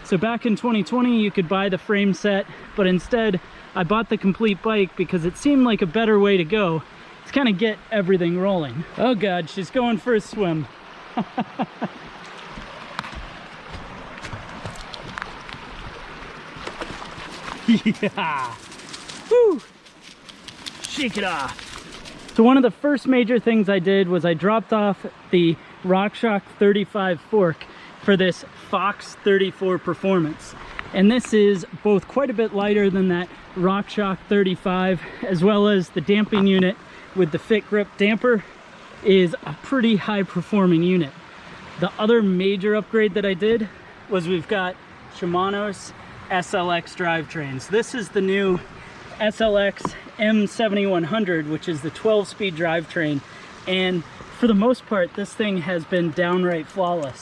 So back in 2020, you could buy the frame set, but instead I bought the complete bike because it seemed like a better way to go. To kind of get everything rolling. Oh God, she's going for a swim. Yeah! Woo! Shake it off. So one of the first major things I did was I dropped off the RockShox 35 fork for this Fox 34 Performance. And this is both quite a bit lighter than that RockShox 35, as well as the damping unit with the Fit Grip damper is a pretty high performing unit. The other major upgrade that I did was we've got Shimano's SLX drivetrains. This is the new SLX M7100, which is the 12-speed drivetrain, and for the most part this thing has been downright flawless.